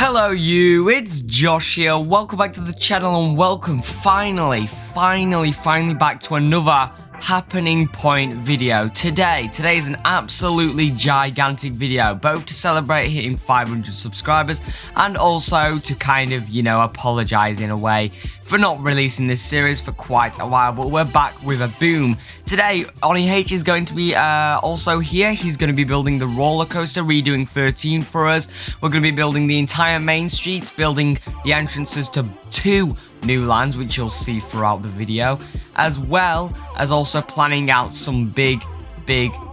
Hello it's Josh here, welcome back to the channel and welcome finally back to another happening point video. Today is an absolutely gigantic video, both to celebrate hitting 500 subscribers and also to kind of, apologize in a way for not releasing this series for quite a while, but we're back with a boom. Today, Onni-H is going to be also here. He's going to be building the roller coaster, redoing 13 for us. We're going to be building the entire Main Street, building the entrances to 2 new lands, which you'll see throughout the video, as well as also planning out some big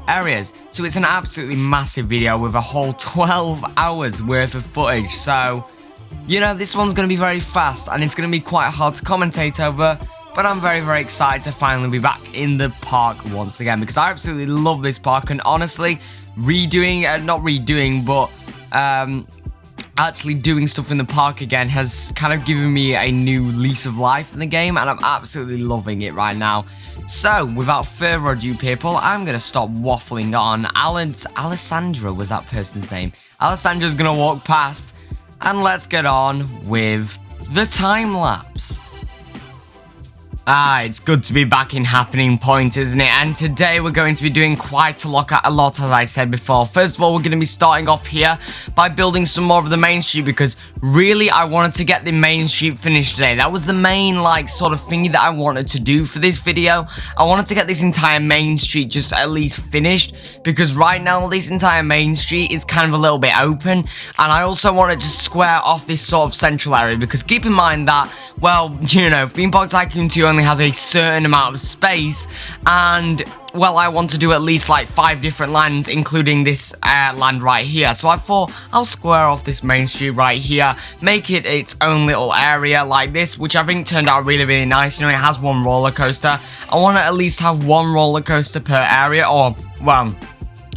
areas. So it's an absolutely massive video with a whole 12 hours worth of footage. So, this one's going to be very fast and it's going to be quite hard to commentate over, but I'm very excited to finally be back in the park once again, because I absolutely love this park. And honestly, actually doing stuff in the park again has kind of given me a new lease of life in the game, and I'm absolutely loving it right now. So, without further ado, people, I'm going to stop waffling on. Alessandra was that person's name. Alessandra's going to walk past, and let's get on with the time-lapse. It's good to be back in happening point, isn't it? And today we're going to be doing quite a lot, as I said before. First of all, we're going to be starting off here by building some more of the Main Street, because really I wanted to get the Main Street finished today. That was the main, sort of thingy that I wanted to do for this video. I wanted to get this entire Main Street just at least finished, because right now this entire Main Street is kind of a little bit open, and I also wanted to square off this sort of central area, because keep in mind that, well, Theme Park Tycoon 2 only has a certain amount of space, and well, I want to do at least 5 different lands, including this land right here. So I thought I'll square off this Main Street right here, make it its own little area like this, which I think turned out really nice. It has 1 roller coaster. I want to at least have 1 roller coaster per area, or well,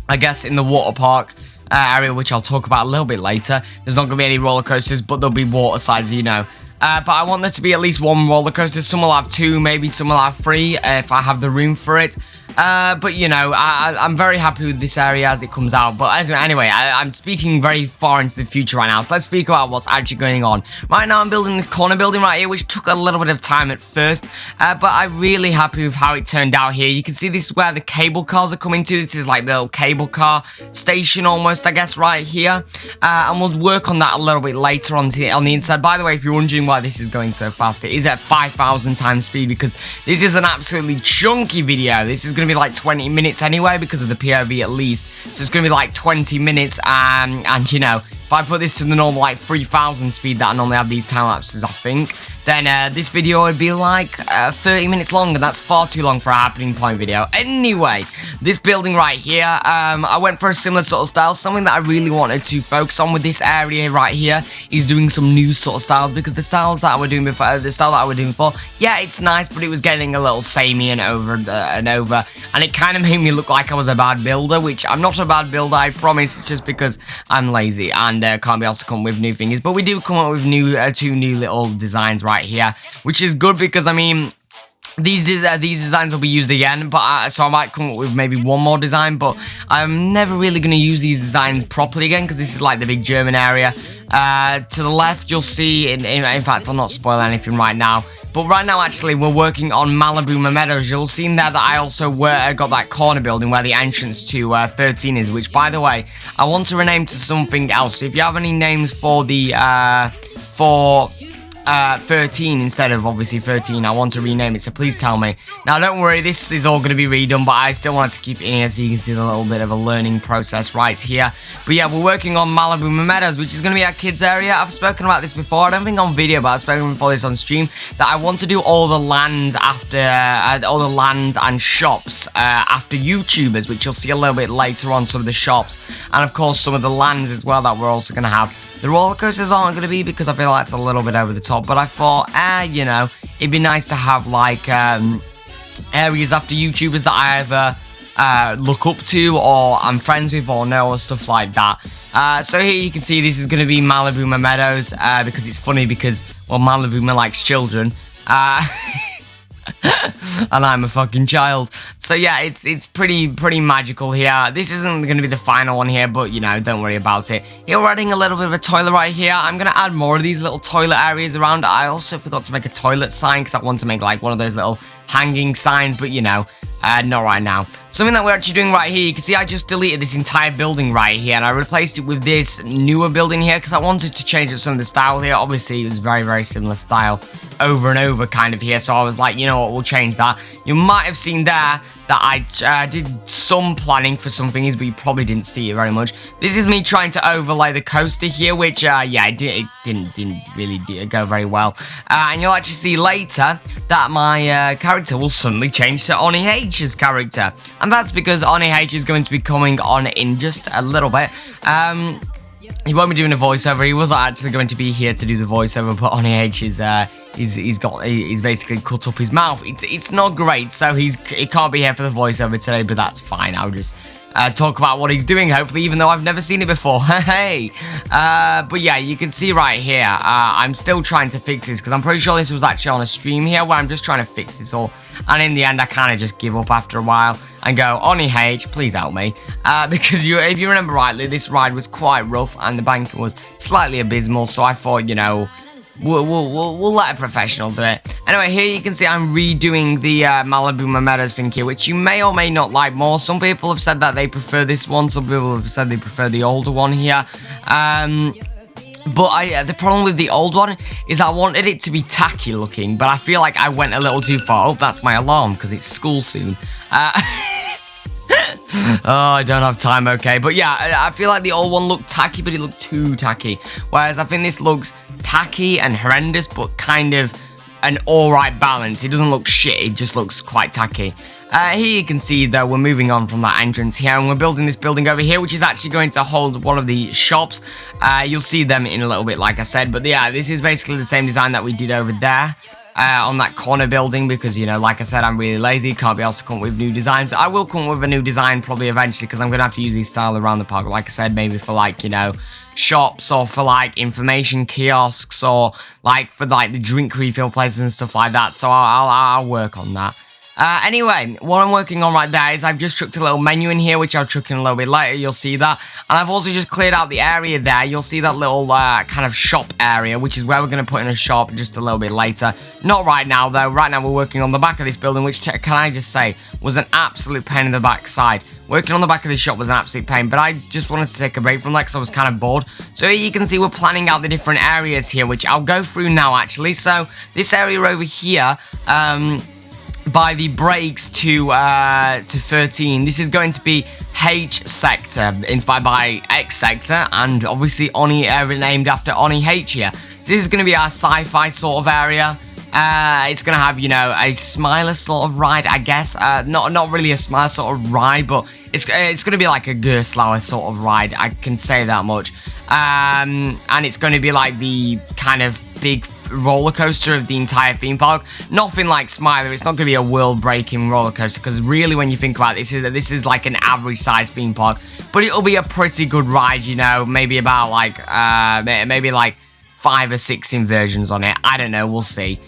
I guess in the water park area, which I'll talk about a little bit later. There's not going to be any roller coasters, but there'll be water slides, But I want there to be at least 1 roller coaster. Some will have 2, maybe some will have 3 if I have the room for it. But I'm very happy with this area as it comes out. But anyway, I'm speaking very far into the future right now, so let's speak about what's actually going on. Right now I'm building this corner building right here, which took a little bit of time at first, but I'm really happy with how it turned out here. You can see this is where the cable cars are coming to. This is like the little cable car station almost, I guess, right here. And we'll work on that a little bit later on the inside. By the way, if you're wondering why this is going so fast, it is at 5,000 times speed, because this is an absolutely chunky video. This is going to be 20 minutes anyway, because of the POV at least. So it's going to be 20 minutes, and if I put this to the normal 3,000 speed that I normally have these time lapses, I think, then this video would be 30 minutes long, and that's far too long for a happening point video. Anyway, this building right here, I went for a similar sort of style. Something that I really wanted to focus on with this area right here is doing some new sort of styles, because the styles that I were doing before, yeah, it's nice, but it was getting a little samey and over, and it kind of made me look like I was a bad builder, which I'm not a bad builder, I promise. It's just because I'm lazy and can't be asked to come up with new things. But we do come up with 2 new little designs right here, which is good, because I mean, these designs will be used again, but so I might come up with maybe 1 more design, but I'm never really going to use these designs properly again, because this is the big German area. To the left, you'll see, in fact, I'll not spoil anything right now, but right now, actually, we're working on Malibu Meadows. You'll see in there that I also got that corner building where the entrance to 13 is, which, by the way, I want to rename to something else. So if you have any names for the 13 instead of obviously 13, I want to rename it, so please tell me. Now don't worry, this is all going to be redone, but I still wanted to keep it in here so you can see the little bit of a learning process right here. But yeah, we're working on Malibu Meadows, which is going to be our kids area. I've spoken about this before, I don't think on video, but I've spoken before this on stream, that I want to do all the lands after all the lands and shops after YouTubers, which you'll see a little bit later on, some of the shops, and of course some of the lands as well that we're also going to have. The roller coasters aren't going to be, because I feel like it's a little bit over the top, but I thought, it'd be nice to have areas after YouTubers that I either look up to, or I'm friends with, or know, or stuff like that. So here you can see this is going to be Malibu Meadows, because it's funny, because, well, Malibu likes children. and I'm a fucking child. So yeah, it's pretty magical here. This isn't going to be the final one here, but you know, don't worry about it. Here we're adding a little bit of a toilet right here. I'm going to add more of these little toilet areas around. I also forgot to make a toilet sign because I want to make like one of those little hanging signs, but you know, not right now. Something that we're actually doing right here, you can see I just deleted this entire building right here and I replaced it with this newer building here because I wanted to change up some of the style here. Obviously, it was very similar style over and over kind of here, so I was like, you know what, we'll change that. You might have seen there that I did some planning for some things, but you probably didn't see it very much. This is me trying to overlay the coaster here, which, yeah, it didn't really go very well. And you'll actually see later that my character will suddenly change to Onni-H's character. And that's because Onni-H is going to be coming on in just a little bit. He won't be doing a voiceover. He wasn't actually going to be here to do the voiceover, but Onni-H is he's basically cut up his mouth. It's not great, so he can't be here for the voiceover today, but that's fine. I'll just talk about what he's doing, hopefully, even though I've never seen it before. Hey, but yeah, you can see right here, I'm still trying to fix this because I'm pretty sure this was actually on a stream here where I'm just trying to fix this all, and in the end I kind of just give up after a while and go, Onni-H, please help me, because if you remember rightly, this ride was quite rough and the banking was slightly abysmal, so I thought, you know, we'll let a professional do it. Anyway, here you can see I'm redoing the Malibu Meadows thing here, which you may or may not like more. Some people have said that they prefer this one. Some people have said they prefer the older one here. But the problem with the old one is I wanted it to be tacky looking, but I feel like I went a little too far. Oh, that's my alarm because it's school soon. Oh, I don't have time, okay. But yeah, I feel like the old one looked tacky, but it looked too tacky. Whereas I think this looks tacky and horrendous, but kind of an alright balance. It doesn't look shit, it just looks quite tacky. Here you can see, though, we're moving on from that entrance here, and we're building this building over here, which is actually going to hold one of the shops. You'll see them in a little bit, like I said. But yeah, this is basically the same design that we did over there. On that corner building, because, you know, like I said, I'm really lazy, can't be able to come up with new designs. I will come up with a new design probably eventually, because I'm going to have to use these style around the park, like I said, maybe for, like, you know, shops, or for, like, information kiosks, or, like, for, like, the drink refill places and stuff like that, so I'll work on that. Anyway, what I'm working on right there is I've just chucked a little menu in here, which I'll chuck in a little bit later, you'll see that. And I've also just cleared out the area there. You'll see that little kind of shop area, which is where we're going to put in a shop just a little bit later. Not right now, though. Right now, we're working on the back of this building, which, can I just say, was an absolute pain in the backside. Working on the back of this shop was an absolute pain, but I just wanted to take a break from that because I was kind of bored. So here you can see we're planning out the different areas here, which I'll go through now, actually. So this area over here, by the breaks to 13. This is going to be H sector, inspired by X sector, and obviously named after Onni-H here. So this is going to be our sci-fi sort of area. It's going to have, you know, a Smiler sort of ride, I guess. Not really a Smiler sort of ride, but it's going to be like a 𝗬𝗬𝗀 sort of ride. I can say that much. And it's going to be like the kind of big roller coaster of the entire theme park. Nothing like Smiler. It's not going to be a world-breaking roller coaster, because really, when you think about it, this is like an average-sized theme park. But it'll be a pretty good ride, you know. Maybe about like maybe like 5 or 6 inversions on it. I don't know. We'll see.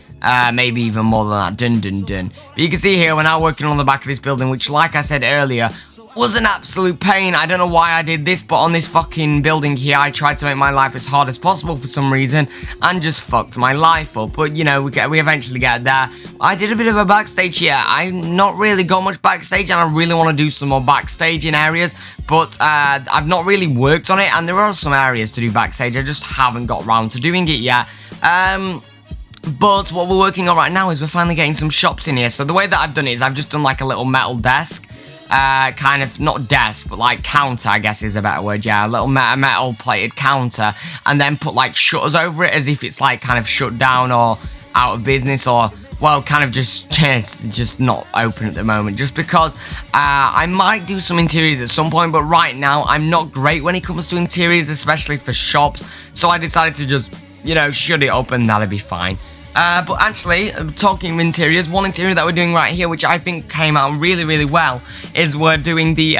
Maybe even more than that. Dun dun dun. But you can see here we're now working on the back of this building, which, like I said earlier, was an absolute pain. I don't know why I did this, but on this fucking building here, I tried to make my life as hard as possible for some reason, and just fucked my life up. But, you know, we eventually get there. I did a bit of a backstage here. I've not really got much backstage, and I really want to do some more backstage in areas, but I've not really worked on it, and there are some areas to do backstage. I just haven't got around to doing it yet. But what we're working on right now is we're finally getting some shops in here. So the way that I've done it is I've just done like a little metal desk. Kind of, not desk, but like counter, I guess is a better word, yeah. A little metal plated counter. And then put like shutters over it as if it's like kind of shut down or out of business, or, well, kind of just not open at the moment. Just because I might do some interiors at some point, but right now I'm not great when it comes to interiors, especially for shops. So I decided to just, you know, shut it up and that'll be fine. But actually, talking of interiors, one interior that we're doing right here, which I think came out really, really well, is we're doing the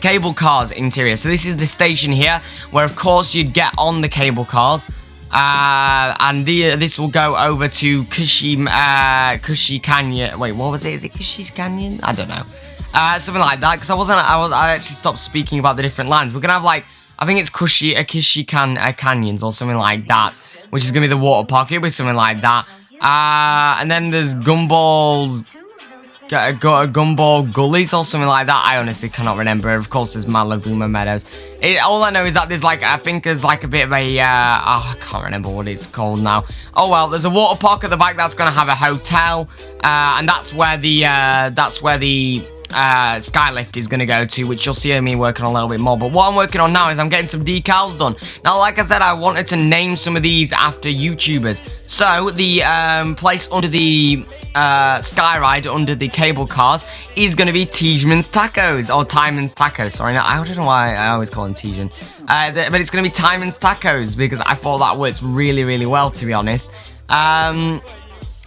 cable cars interior. So this is the station here, where of course you'd get on the cable cars. And this will go over to 𝗬𝗫𝗃𝗃 Canyon. Wait, what was it? Is it 𝗬𝗫𝗃 Canyon? I don't know. Something like that, because I actually stopped speaking about the different lands. We're gonna have like, I think it's 𝗬𝗫𝗃𝗃 Canyons or something like that, which is gonna be the water pocket with something like that. And then there's Gumball Gullies or something like that. I honestly cannot remember. Of course, there's Malaguma Meadows. All I know is that there's like, I think there's like a bit of a, I can't remember what it's called now. Oh well, there's a water park at the back that's gonna have a hotel, and that's where the Skylift is going to go to, which you'll see me working on a little bit more. But what I'm working on now is I'm getting some decals done. Now, like I said, I wanted to name some of these after YouTubers. So, the place under the skyride, under the cable cars, is going to be Tigman's Tacos, or Timon's Tacos. Sorry, no, I don't know why I always call him Tigman. But it's going to be Timon's Tacos, because I thought that works really, really well, to be honest.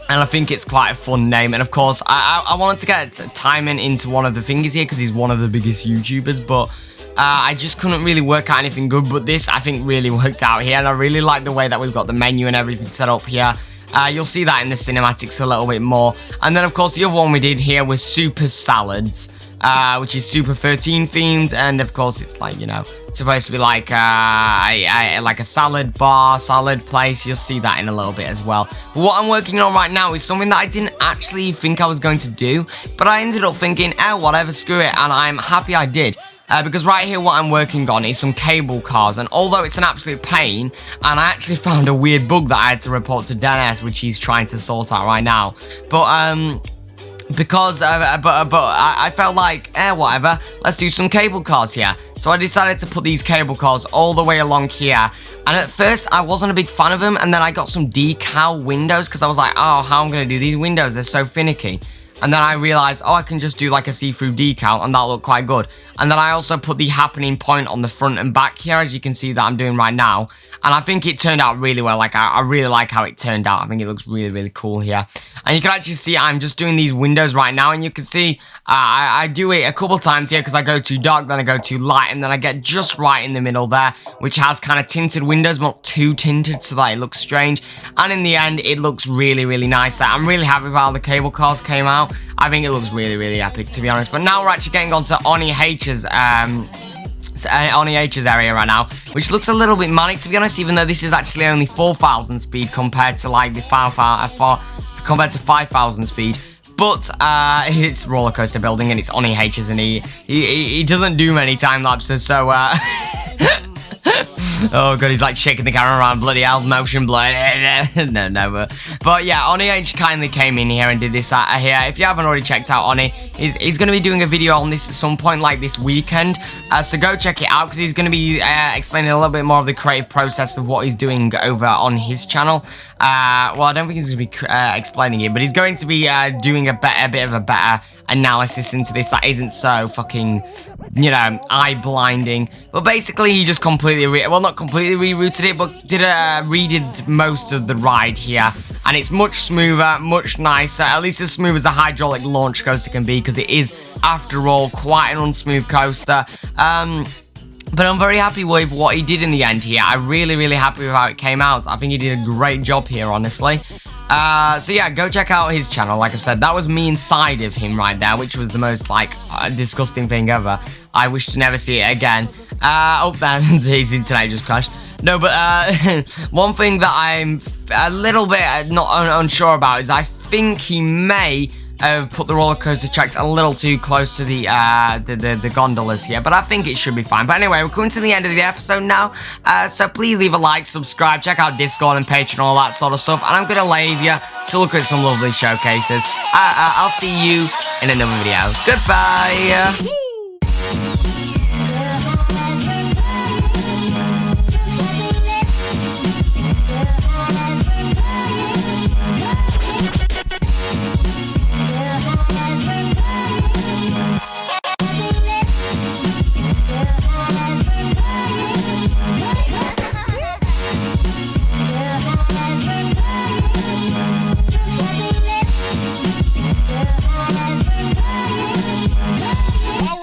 And I think it's quite a fun name. And of course, I wanted to get Timon into one of the thingies here because he's one of the biggest YouTubers. But I just couldn't really work out anything good. But this, I think, really worked out here. And I really like the way that we've got the menu and everything set up here. You'll see that in the cinematics a little bit more. And then, of course, the other one we did here was Super Salads, which is Super 13 themed. And, of course, it's like, you know, supposed to be like a salad bar, salad place. You'll see that in a little bit as well. But what I'm working on right now is something that I didn't actually think I was going to do, but I ended up thinking, oh, whatever, screw it, and I'm happy I did. Because right here what I'm working on is some cable cars, and although it's an absolute pain, and I actually found a weird bug that I had to report to Dennis, which he's trying to sort out right now. But I felt like, whatever, let's do some cable cars here. So I decided to put these cable cars all the way along here. And at first, I wasn't a big fan of them. And then I got some decal windows because I was like, oh, how am I going to do these windows? They're so finicky. And then I realized, oh, I can just do like a see-through decal, and that looked quite good. And then I also put the happening point on the front and back here, as you can see that I'm doing right now. And I think it turned out really well. Like, I really like how it turned out. I think it looks really, really cool here. And you can actually see I'm just doing these windows right now. And you can see I do it a couple times here because I go too dark, then I go too light, and then I get just right in the middle there, which has kind of tinted windows, but not too tinted so that it looks strange. And in the end, it looks really, really nice there. I'm really happy with how the cable cars came out. I think it looks really, really epic, to be honest. But now we're actually getting onto Onni-H's area right now, which looks a little bit manic, to be honest, even though this is actually only 4,000 speed compared to like the 5,000 speed. But it's roller coaster building, and it's Onni-H's, and he doesn't do many time lapses, so oh god, he's like shaking the camera around, bloody hell, motion blur. no, but yeah, Onni-H kindly came in here and did this here. If you haven't already checked out Onni, he's going to be doing a video on this at some point, like this weekend, so go check it out, because he's going to be explaining a little bit more of the creative process of what he's doing over on his channel. Well, I don't think he's going to be explaining it, but he's going to be doing a bit of a better analysis into this that isn't so fucking, you know, eye-blinding. But basically, he just completely, not completely rerouted it, but redid most of the ride here. And it's much smoother, much nicer, at least as smooth as a hydraulic launch coaster can be, because it is, after all, quite an unsmooth coaster. But I'm very happy with what he did in the end here. I'm really, really happy with how it came out. I think he did a great job here, honestly. So yeah, go check out his channel. Like I've said, that was me inside of him right there, which was the most, like, disgusting thing ever. I wish to never see it again. Oh, his internet just crashed. No, but one thing that I'm a little bit unsure about is I think he may have put the roller coaster tracks a little too close to the gondolas here, but I think it should be fine. But anyway, we're coming to the end of the episode now, so please leave a like, subscribe, check out Discord and Patreon, all that sort of stuff, and I'm gonna leave you to look at some lovely showcases. I'll see you in another video. Goodbye. All